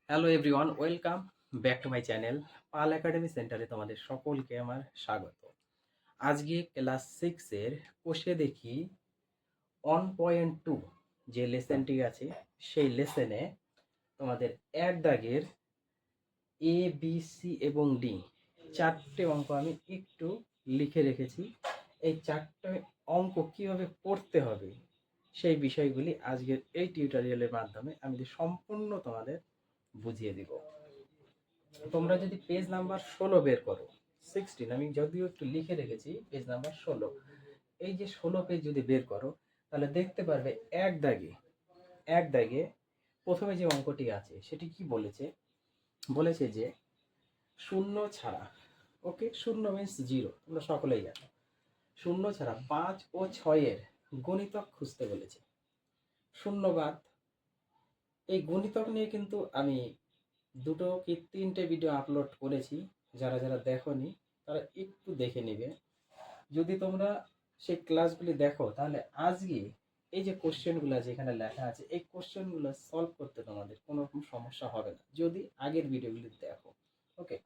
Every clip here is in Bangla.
Hello everyone, welcome back to my channel Pal academy সেন্টারে তোমাদের সকলকে আমার স্বাগত। আজকে ক্লাস 6-এর কোষে দেখি 1.2 যে লেসনটি আছে সেই লেসনে তোমাদের এক দাগের এ বি সি এবং ডি চারটে অঙ্ক আমি একটু লিখে রেখেছি। এই চারটে অঙ্ক কিভাবে করতে হবে সেই বিষয়গুলি আজকের এই টিউটোরিয়ালের মাধ্যমে আমি সম্পূর্ণ তোমাদের বুঝিয়ে দিব। তোমরা যদি পেজ নাম্বার 16 বের করো, 16 আমি যদিও একটু লিখে রেখেছি, পেজ নাম্বার 16, এই যে 16 পেজ যদি বের করো তাহলে দেখতে পারবে এক দাগে প্রথমে যে অঙ্কটি আছে সেটি কি বলেছে, বলেছে যে শূন্য ছাড়া, ওকে, শূন্য মিন্স জিরো, তোমরা সকলেই জানো। শূন্য ছাড়া 5 ও 6-এর গণিতক খুঁজতে বলেছে। শূন্যবাদ, এই গণিতক নিয়ে কিন্তু আমি দুটো কি তিনটে ভিডিও আপলোড করেছি। যারা যারা দেখোনি তারা একটু দেখে নেবে। যদি তোমরা সেই ক্লাসগুলি দেখো তাহলে আজকে এই যে কোশ্চেনগুলো যেখানে লেখা আছে এই কোশ্চেনগুলো সলভ করতে তোমাদের কোনো রকম সমস্যা হবে না যদি আগের ভিডিওগুলি দেখো। ওকে,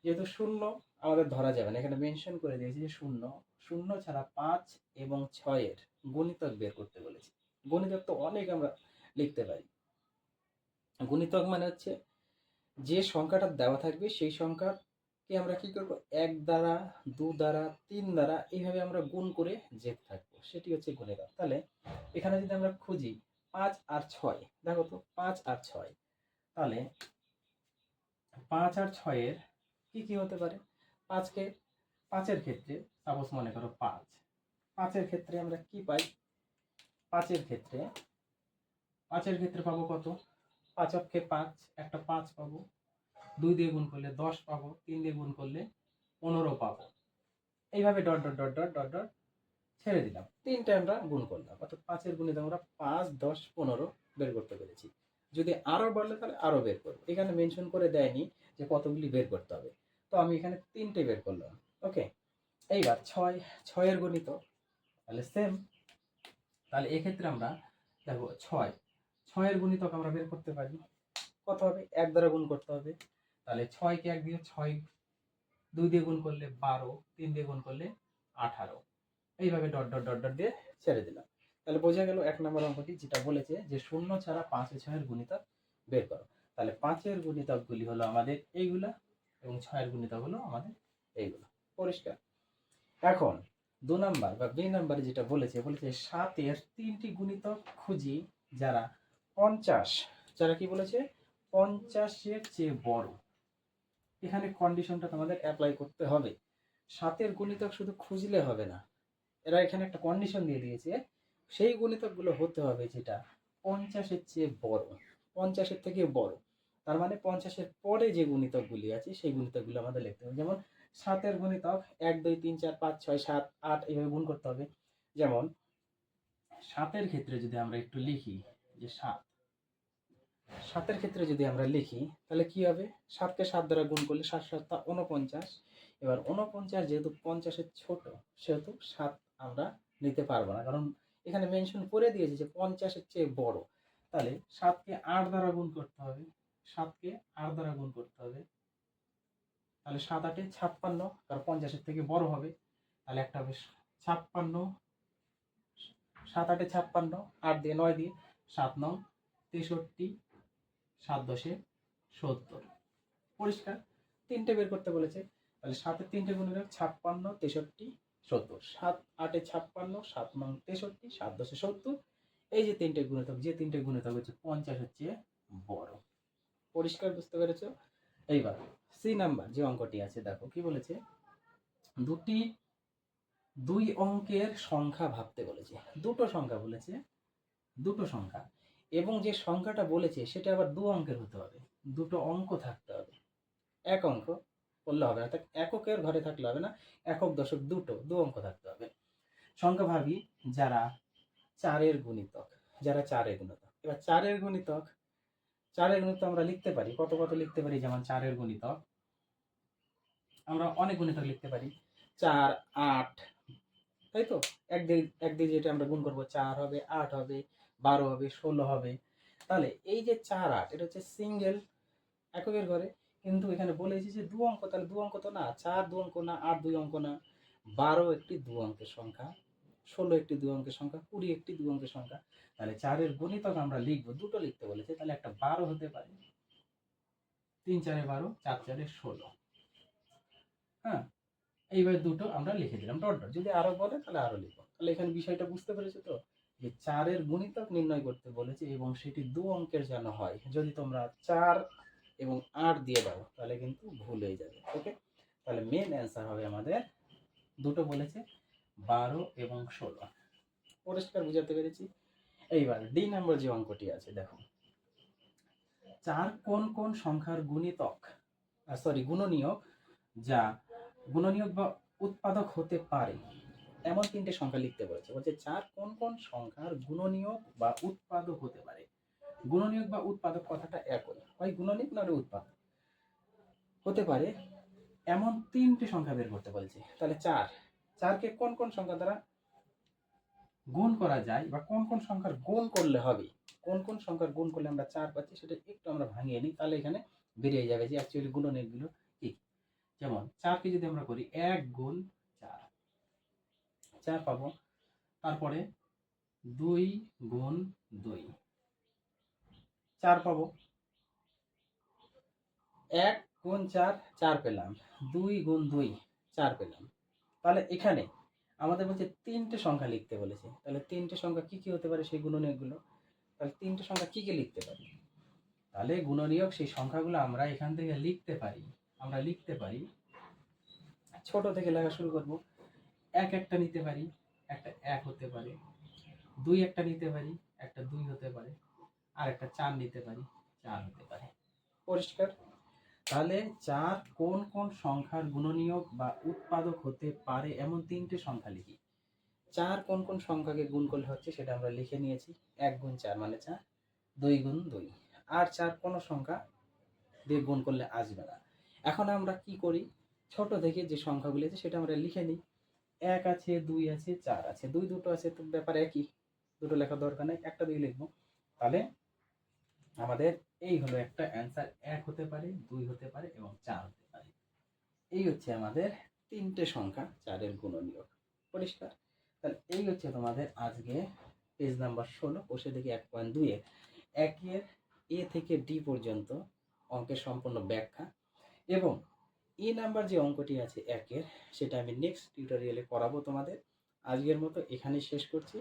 যেহেতু শূন্য আমাদের ধরা যাবে না, এখানে মেনশন করে দিয়েছি যে শূন্য, শূন্য ছাড়া 5 এবং 6-এর গণিতক বের করতে বলেছি। গণিতক তো অনেক আমরা লিখতে পারি। গণিতক মানে হচ্ছে যে সংখ্যাটা দেওয়া থাকবে সেই সংখ্যাকে আমরা কি করব, 1 দ্বারা, 2 দ্বারা, 3 দ্বারা এইভাবে আমরা গুণ করে যেতে থাকবো, সেটি হচ্ছে গুণিতক। তাহলে এখানে যদি আমরা খুঁজি 5 আর 6, দেখো তো 5 আর 6, তাহলে 5 আর 6-এর কি কি হতে পারে। 5কে, 5-এর ক্ষেত্রে সাপোজ মনে করো 5, 5-এর ক্ষেত্রে আমরা কি পাই, 5-এর ক্ষেত্রে পাবো কত, 5 অক্ষে 5, একটা 5 পাবো, 2 দিয়ে গুণ করলে 10 পাবো, 3 দিয়ে গুণ করলে 15 পাবো। এইভাবে dot dot dot dot dot dot ছেড়ে দিলাম, তিনটে আমরা গুণ করলাম, অর্থাৎ 5-এর গুণিত আমরা 5, 10, 15 বের করতে পেরেছি। যদি আরো বাড়লে তাহলে আরো বের করবো, এখানে মেনশন করে দেয়নি যে কতগুলি বের করতে হবে, তো আমি এখানে তিনটে বের করলাম। ওকে, এইবার 6-এর গণিত, তাহলে সেম। তাহলে এক্ষেত্রে আমরা দেখো 6-এর গুণিতক আমরা বের করতে পারি, কত হবে, 1 দ্বারা গুণ করতে হবে। তাহলে 6-কে 1 দিয়ে 6, 2 দিয়ে গুণ করলে 12, 3 দিয়ে গুণ করলে 18, এইভাবে ডট ডট ডট ডট দিয়ে ছেড়ে দিলাম। তাহলে বোঝা গেল 1 নম্বর অঙ্কটি যেটা বলেছে যে শূন্য ছাড়া 5 ও 6-এর গুণিতক বের করো। তাহলে 5-এর গুণিতকগুলি হলো আমাদের এইগুলা এবং 6-এর গুণিতক হলো আমাদের এইগুলো। পরিষ্কার? এখন 2 নাম্বার বা বি নাম্বারে যেটা বলেছে 7-এর 3টি গুণিতক খুঁজি যারা 50, যারা কি বলেছে 50-এর চেয়ে বড়। এখানে কন্ডিশনটা তোমাদের অ্যাপ্লাই করতে হবে। 7-এর গুণিতক শুধু খুঁজলে হবে না, এরা এখানে একটা কন্ডিশন দিয়ে দিয়েছে, সেই গুণিতকগুলো হতে হবে যেটা 50-এর চেয়ে বড়, 50-এর থেকে বড়। তার মানে 50-এর পরে যে গুণিতকগুলি আছে সেই গুণিতকগুলো আমাদের লিখতে হবে। যেমন 7-এর গুণিতক 1, 2, 3, 4, 5, 6, 7, 8 এইভাবে গুণ করতে হবে। যেমন 7-এর ক্ষেত্রে যদি আমরা একটু লিখি যে 7-এর ক্ষেত্রে যদি আমরা লিখি তাহলে কি হবে, 7কে 7 দ্বারা গুণ করলে 7 7 49। এবার 49 যেহেতু 50-এর ছোট সেহেতু 7 আমরা নিতে পারবো না, কারণ এখানে মেনশন করে দিয়েছে যে 50-এর চেয়ে বড়। তাহলে 7কে 8 দ্বারা গুণ করতে হবে, 7কে 8 দ্বারা গুণ করতে হবে, তাহলে 7 8 56, কারণ 50-এর থেকে বড় হবে। তাহলে একটা হবে 56, 7 8 56, 8 দিয়ে 9 দিয়ে 7 9 63, 7 10 70। পরিষ্কার? তিনটে বের করতে বলেছে, তাহলে 7-এর 3টে গুণিতক 56, 63, 70। 7 8 56, 7 9 63, 7 10 70। এই যে তিনটে গুণিতক, যে তিনটে গুণিতক হচ্ছে 50-এর চেয়ে বড়। পরিষ্কার? বুঝতে পেরেছো? এইবার সি নাম্বার যে অঙ্কটি আছে দেখো কি বলেছে, দুই অঙ্কের সংখ্যা ভাবতে বলেছে। দুটো সংখ্যা বলেছে, দুটো সংখ্যা, এবং যে সংখ্যাটা বলেছে সেটা আবার 2 অঙ্কের হতে হবে, দুটো অঙ্ক থাকতে হবে। এক অঙ্ক করলে হবে না, এককের ঘরে থাকলে হবে না, একক দশক দু অঙ্ক থাকতে হবে। সংখ্যা ভাবি যারা 4-এর গুণিতক, এবার 4-এর গুণিতক আমরা লিখতে পারি, কত কত লিখতে পারি। যেমন 4-এর গুণিতক আমরা অনেক গুণিতক লিখতে পারি, 4 8, তাই তো। এক দিয়ে যেটা আমরা গুণ করবো 4 হবে, 8 হবে, 12 হবে, 16 হবে। তাহলে এই যে 4 8 এটা হচ্ছে সিঙ্গেল এককের ঘরে। কিন্তু এখানে বলেছি যে দু অঙ্ক, তাহলে দু অঙ্ক তো না, 4 দু অঙ্ক না, 8 2 অঙ্ক না, 12 একটি দু অঙ্কের সংখ্যা, 16 একটি দু অঙ্কের সংখ্যা, 20 একটি দু অঙ্কের সংখ্যা। তাহলে 4 এর গুণিতক আমরা লিখবো, দুটো লিখতে বলেছে, তাহলে একটা 12 হতে পারে, 3 4 12, 4 4 16। হ্যাঁ, এইবার দুটো আমরা লিখে দিলাম ডট ডট। যদি আরো বলে তাহলে আরো লিখবো। তাহলে এখানে বিষয়টা বুঝতে পেরেছো তো, যে 4 এর গুণিতক নির্ণয় করতে বলেছে এবং সেটি দু অঙ্কের যেন হয়। যদি তোমরা 4 এবং 8 দিয়ে দাও তাহলে কিন্তু ভুল হয়ে যাবে। ওকে, তাহলে মেন অ্যান্সার হবে আমাদের, দুটো বলেছে 12 এবং 16। পরিষ্কার বুঝাতে পেরেছি? এইবার ডি নাম্বার যে অঙ্কটি আছে দেখো, 4 কোন কোন সংখ্যার গুণিতক, গুণনীয়ক, যা গুণনীয়ক বা উৎপাদক হতে পারে এমন তিনটে সংখ্যা লিখতে বলেছে। বলছে 4 কোন কোন সংখ্যার গুণনীয়ক বা উৎপাদক হতে পারে। গুণনীয়ক বা উৎপাদক কথাটা একই, হয় গুণনীয়ক না উৎপাদক হতে পারে এমন তিনটে সংখ্যা বের করতে বলছে। তাহলে 4কে কোন কোন সংখ্যা দ্বারা গুণ করা যায়, বা কোন কোন সংখ্যার গুণ করলে হবে, কোন কোন সংখ্যার গুণ করলে আমরা 4 পাচ্ছি, সেটা একটু আমরা ভাঙিয়ে নিই, তাহলে এখানে বেরিয়ে যাবে যে অ্যাকচুয়ালি গুণনীয়কগুলো কি। যেমন 4কে যদি আমরা করি 1 গুণ 4, 4 পাবো। তারপরে 2 গুণ 2, 4 পাবো। 1 গুণ 4, 4 পেলাম। 2 গুণ 2, 4 পেলাম। তাহলে এখানে আমাদের বলছে তিনটে সংখ্যা লিখতে বলেছে। তাহলে তিনটে সংখ্যা কি কি হতে পারে সেই গুণনীয়কগুলো, তাহলে তিনটে সংখ্যা কি কি লিখতে পারি। তাহলে গুণনীয়ক সেই সংখ্যাগুলো আমরা এখান থেকে লিখতে পারি। আমরা লিখতে পারি, ছোট থেকে লেখা শুরু করব। 1 একটা নিতে পারি, একটা 1 হতে পারে। 2 একটা নিতে পারি, একটা 2 হতে পারে। আর একটা 4 নিতে পারি, 4 হতে পারে। পরিষ্কার? তাহলে 4 কোন কোন সংখ্যার গুণনীয়ক বা উৎপাদক হতে পারে এমন তিনটে সংখ্যা লিখি। 4 কোন কোন সংখ্যাকে গুণ করলে হচ্ছে সেটা আমরা লিখে নিয়েছি। 1 গুণ 4 মানে 4, 2 গুণ 2। আর 4 কোনো সংখ্যা দিয়ে গুণ করলে আসবে না। এখন আমরা কি করি, ছোট থেকে যে সংখ্যাগুলি আছে সেটা আমরা লিখে নিই। 1 আছে, 2 আছে, 4 আছে, 2 দুটো আছে, তো ব্যাপার একই, দুটো লেখার দরকার নেই, একটা 2 লিখবো। তাহলে আমাদের এই হলো একটা অ্যান্সার, 1 হতে পারে, 2 হতে পারে এবং 4 হতে পারে। এই হচ্ছে আমাদের তিনটে সংখ্যা 4 এর গুণনীয়ক। পরিষ্কার? তাহলে এই হচ্ছে তোমাদের আজকে পেজ নাম্বার 16, বসে দেখি 1.2 এর 1 এর এ থেকে ডি পর্যন্ত অঙ্কের সম্পূর্ণ ব্যাখ্যা, এবং ই নাম্বার যে অঙ্কটি আছে 1 এর, সেটা আমি নেক্সট টিউটোরিয়ালে করাবো তোমাদের। আজকের মতো এখানেই শেষ করছি।